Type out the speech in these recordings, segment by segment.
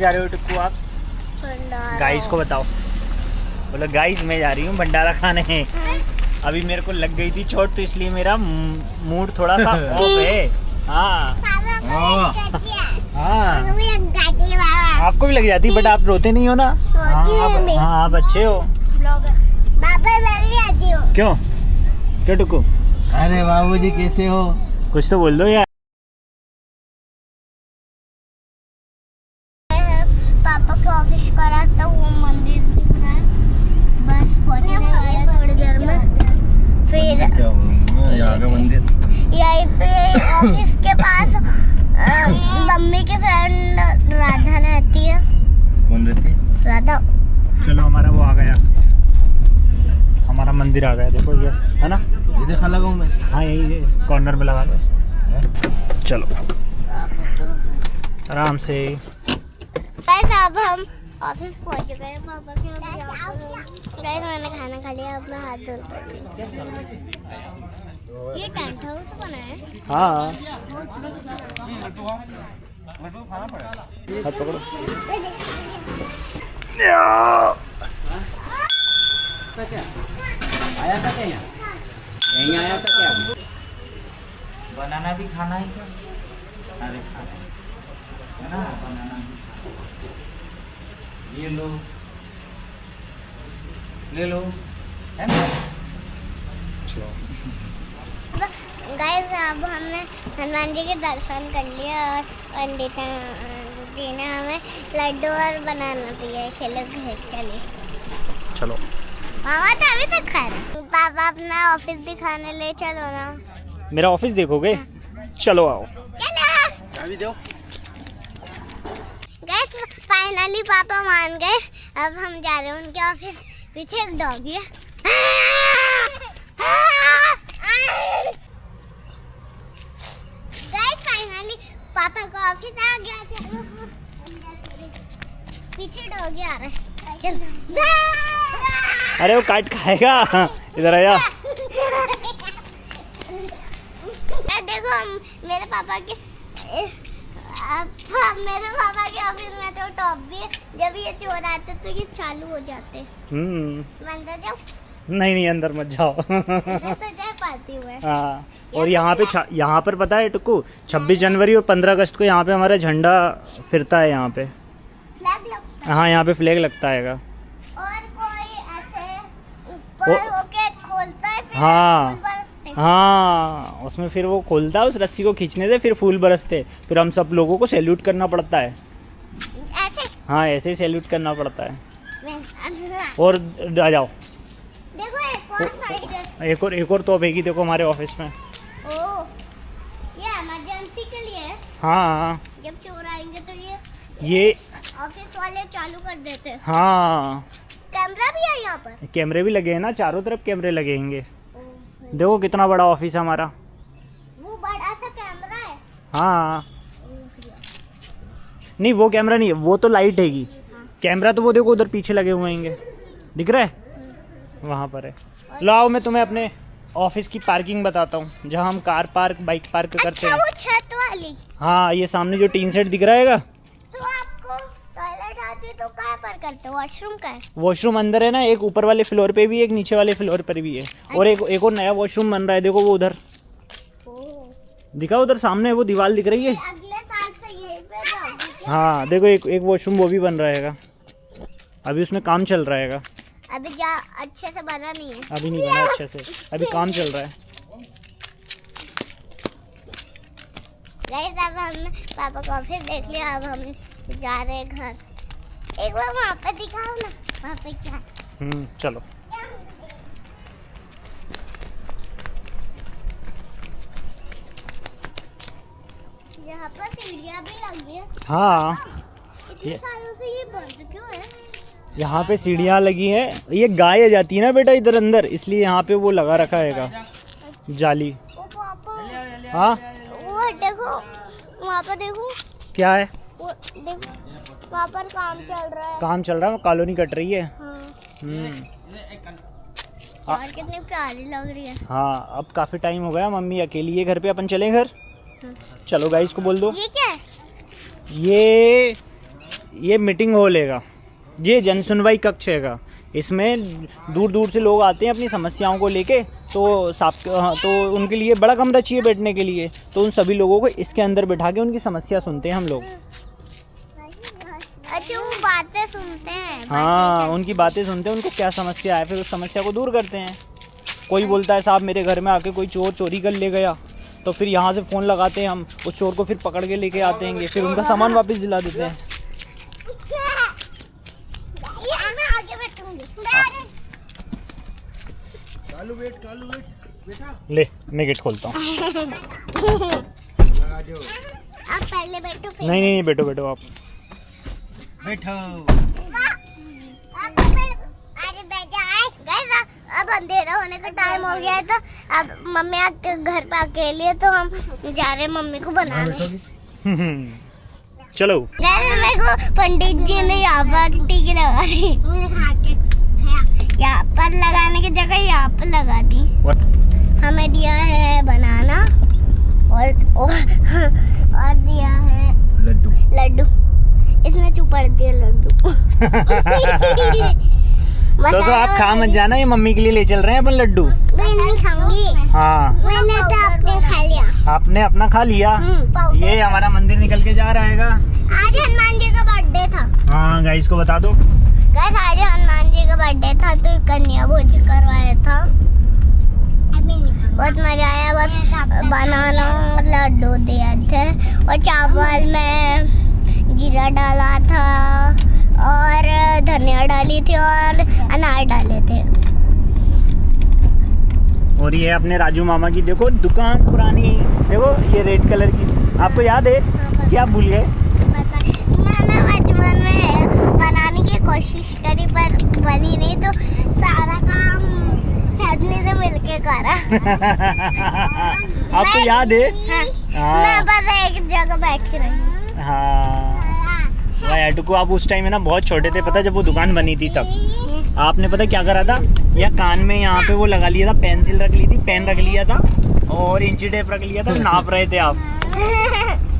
जा रहे हो टुक्कू आप? गाइस को बताओ। बोलो गाइस मैं जा रही हूँ भंडारा खाने। अभी मेरे को लग गई थी चोट तो इसलिए मेरा मूड थोड़ा सा ऑफ है। हाँ हाँ आपको भी लग जाती बट आप रोते नहीं हो ना। हाँ आप अच्छे हो। क्यों क्यों टुक्कू? अरे बाबूजी कैसे हो? कुछ तो बोल दो यार। पापा के ऑफिस का रास्ता वो मंदिर दिख रहा है। बस पहुंचने वाले थोड़ी देर में। फिर यहाँ का मंदिर यहीं पे ऑफिस के पास मम्मी की फ्रेंड राधा रहती है। कौन रहती है? राधा। चलो हमारा वो आ गया, हमारा मंदिर आ गया। देखो ये है ना, ये देखा लगा हूँ मैं। हाँ यही कॉर्नर में लगा दो। चलो आराम से। अब हम ऑफिस पहुंच गए पापा के। गाइस मैंने खाना खा लिया, अब मैं हाथ धो रही हूं। ये टेंट हाउस बना है। हाँ हाथ पकड़ो। आया था क्या यहाँ? यहीं आया था क्या? बनाना भी खाना है क्या? अरे खाना है ना बनाना। ये लो ले लो है ना। गाइस अब हमने हनुमान जी के दर्शन कर लिया और पंडित जी ने हमें लड्डू और बनाना दिया। चलो घर चले। चलो मामा तो अभी तक खा रहे। पापा अपना ऑफिस दिखाने ले चलो ना। मेरा ऑफिस देखोगे? चलो आओ। चलो अभी दो। गाइस फाइनली पापा मान गए। अब हम जा रहे हैं उनके ऑफिस। पीछे एक डॉगी है। गाइस फाइनली पापा का ऑफिस आ गया। चलो पीछे डॉगी आ रहा है। चल। अरे वो काट खाएगा। इधर आया। देखो मेरे पापा के ऑफिस में तो टॉप भी है। जब ये चोर आते तो ये चालू हो जाते। अंदर जाओ। नहीं अंदर मत जाओ। मैं तो जा पाती हूँ। हाँ और यहाँ पर पता है टुक्कू 26 जनवरी और 15 अगस्त को यहाँ पे हमारा झंडा फिरता है। यहाँ पे फ्लैग लगता है। हाँ यहाँ पे फ्लैग लगता है। और कोई ऐसे ऊपर होके खोलता है फिर हाँ फूल बरसते। हाँ उसमें फिर वो खोलता है, उस रस्सी को खींचने से फिर फूल बरसते। फिर हम सब लोगों को सैल्यूट करना पड़ता है। ऐसे हाँ ऐसे ही सैल्यूट करना पड़ता है। देखो और आ जाओ। एक और साइड है। एक और तोप है देखो हमारे ऑफिस में। ओ ये इमरजेंसी के लिए है। हाँ जब चोर आएंगे तो ये ऑफिस वाले चालू कर देते हैं। हाँ कैमरा भी है यहाँ पर। कैमरे भी लगे हैं ना, चारों तरफ कैमरे लगेंगे। देखो कितना बड़ा ऑफिस है हमारा। वो बड़ा सा कैमरा है। हाँ नहीं वो कैमरा नहीं है, वो तो लाइट हैगी। कैमरा तो वो देखो उधर पीछे लगे हुए हैं, दिख रहा है? वहाँ पर है। लाओ मैं तुम्हें अपने ऑफिस की पार्किंग बताता हूँ, जहाँ हम कार पार्क बाइक पार्क करते हैं। वो छत वाली। हाँ ये सामने जो टीन सेट दिख रहा है। तो आपको टॉयलेट आती तो कहाँ पर करते हो? वॉशरूम का है? वॉशरूम अंदर है ना, एक ऊपर वाले फ्लोर पे भी है, एक नीचे वाले फ्लोर पर भी है। और एक और नया वॉशरूम बन रहा है। देखो वो उधर दिखा, उधर सामने वो दीवार दिख रही है। अगले साल से यहीं पे जाओगी? हाँ देखो एक वॉशरूम वो भी बन रहेगा। अभी उसमें काम चल रहा है। अभी अच्छे से बना नहीं है। अभी नहीं बना अच्छे से, अभी काम चल रहा है। गाइस अब हमने पापा का ऑफिस देख लिया। अब हम जा रहे हैं घर। एक बार वहाँ पे दिखाओ ना, वहाँ पे क्या। चलो यहाँ पर सीढ़ियाँ भी लगी है। हाँ इतने सालों से ये बंद क्यों है? यहाँ पे सीढ़ियाँ लगी है। ये गाय आ जाती है ना बेटा इधर अंदर, इसलिए यहाँ पे वो लगा रखा है जाली। ओ पापा हाँ वो देखो, वहाँ पर देखो क्या है? वो देखो वहाँ पर काम चल रहा है। काम चल रहा है, कॉलोनी कट रही है। हाँ। और कितनी प्यारी लग रही है। हाँ अब काफी टाइम हो गया, मम्मी अकेली है घर पे, अपन चले घर। चलो गाइस को बोल दो। ये क्या है? ये ये मीटिंग हॉल हैगा, ये जन सुनवाई कक्ष हैगा। इसमें दूर दूर से लोग आते हैं अपनी समस्याओं को लेके, तो उनके लिए बड़ा कमरा चाहिए बैठने के लिए, तो उन सभी लोगों को इसके अंदर बैठा के उनकी समस्या सुनते हैं हम लोग। अच्छा, वो बातें सुनते हैं। हाँ, उनकी बातें सुनते हैं, उनको क्या समस्या है, फिर उस समस्या को दूर करते हैं। कोई बोलता है साहब मेरे घर में आके कोई चोर चोरी कर ले गया, तो फिर यहाँ से फ़ोन लगाते हैं हम, उस चोर को फिर पकड़ के लेके आते हैं, फिर उनका सामान वापस दिला देते हैं। मैं आगे बैठूंगी। ले मैं गेट खोलता हूँ। आप पहले बैठो फिर। नहीं बैठो बैठो आप। बैठो। अरे बैठा है। अब अंधेरा होने का टाइम हो गया है, तो अब मम्मी घर पे अकेली है, तो हम जा रहे हैं मम्मी को बनाने। चलो। मेरे को पंडित जी ने यहाँ पर टीके लगा दी, यहाँ पर लगाने की जगह यहाँ पर लगा दी। हमें दिया है बनाना और दिया है लड्डू। इसने चुपड़ दिया लड्डू। दोस्तों आप खा मत जाना, ये मम्मी के लिए ले चल रहे हैं अपन लड्डू। मैं नहीं खाऊंगी। हाँ, मैंने तो अपने खा लिया। आपने अपना खा लिया। ये हमारा मंदिर निकल के जा रहेगा। आज हनुमान जी का बर्थडे था। हाँ गाइस को बता दो। गाइस आज हनुमान जी का बर्थडे था, तो कन्या भोज करवाया था। बहुत मजा आया। बस बनाना और लड्डू दिए थे, और चावल में जीरा डाला था और धनिया डाली थी और अनार डाले थे। और ये अपने राजू मामा की देखो दुकान पुरानी, देखो ये रेड कलर की। आपको याद है कि आप भूल गए? मैंने बचपन में बनाने की कोशिश करी पर बनी नहीं, तो सारा काम फैमिली ने मिलके करा। आपको याद है? हाँ। मैं बस एक जगह बैठी रही। हाँ भाई अटुको, आप उस टाइम में ना बहुत छोटे थे, पता जब वो दुकान बनी थी तब आपने पता क्या करा था? या कान में यहाँ पे वो लगा लिया था, पेंसिल रख ली थी, पेन रख लिया था और इंची टेप रख लिया था, नाप रहे थे आप,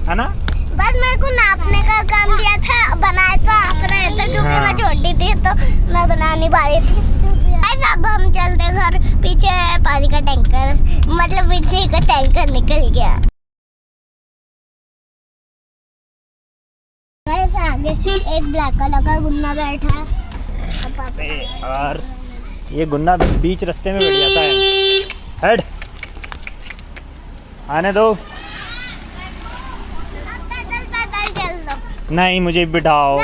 है ना? बस मेरे को नापने का काम दिया था, बनाए तो आप रहे थे क्योंकि मैं छोटी थी, तो मैं बना नहीं पा रही थी। अब हम चलते घर, पीछे पानी का टैंकर, मतलब बिजली का टैंकर निकल गया। आगे एक ब्लैक कलर का गुन्ना बैठा है। और ये गुन्ना बीच रास्ते में बैठ जाता है। हेड आने दो। पैदल पैदल चल दो। नहीं मुझे बिठाओ।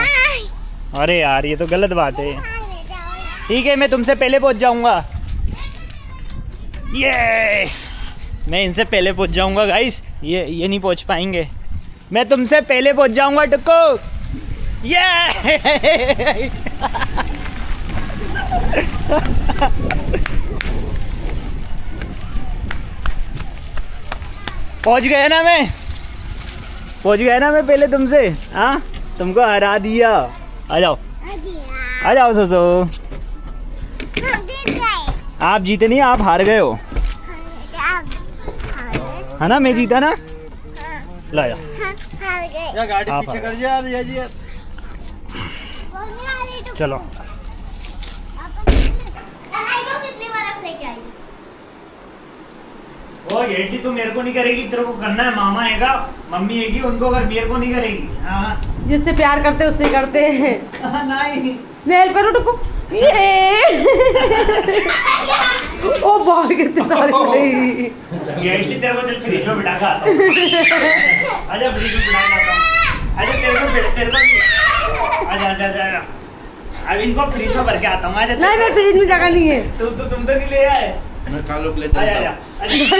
अरे यार ये तो गलत बात है। ठीक है मैं तुमसे पहले पहुंच जाऊंगा। ये मैं इनसे पहले पहुंच जाऊंगा गाइस, ये नहीं पहुंच पाएंगे। मैं तुमसे पहले पहुंच जाऊंगा टुक्को। ये पहुंच गया ना मैं, पहले तुमसे। हाँ तुमको हरा दिया। आ जाओ सोचो। आप जीते नहीं, आप हार गए हो, है ना? मैं जीता ना। ला जा गाड़ी आप पीछे आ। कर जा जी। चलो वो येटी तू मेरे को नहीं करेगी, तेरे को करना है। मामा आएगा, मम्मी आएगी, उनको कर, मेरे को नहीं करेगी। हाँ जिससे प्यार करते उससे करते हैं। नहीं मैं करूँ टुकु ये ओ बहुत कितने सारे येटी तेरे को चल फ्रिज में बिठा के आता हूँ। आजा फ्रिज में बिठा के आता हूँ। आजा तेरे को आजा अब इनको फ्रिज में भर के आता हूँ। आजा नहीं मैं फ्रिज में जगह नहीं है। तुम तो नहीं ले आए। मैं कालो के ले आजा चलता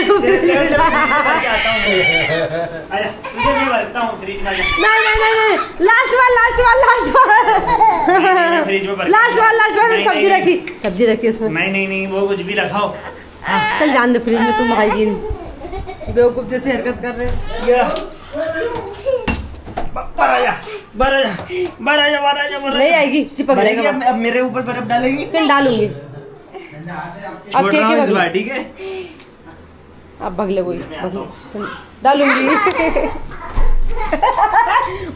तुझे मैं भरता हूँ फ्रिज में। नहीं लास्ट वाल फ्रिज में लास्ट वाल सब्जी रखी उसमें। नहीं वो कुछ भी रखाओ। चल जान दे फ्रिज में, तुम भाई बेवकूफ जैसी हरकत कर रहे हो। बार आजा नहीं आएगी, चिपक जाएगा। अब मेरे ऊपर बर्फ डालेगी, फिर डालूंगी। छोड़ रहा हूँ इस बार, ठीक है? अब भगले कोई डालूंगी।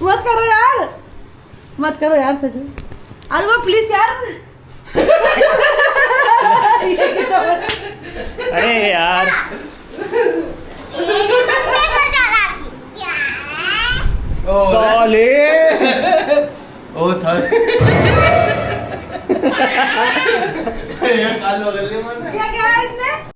मत करो यार। मत करो यार सच में। अरे वो प्लीज यार। अरे यार साले। ओ था ये कालो गल्ली मन क्या क्या है इसने?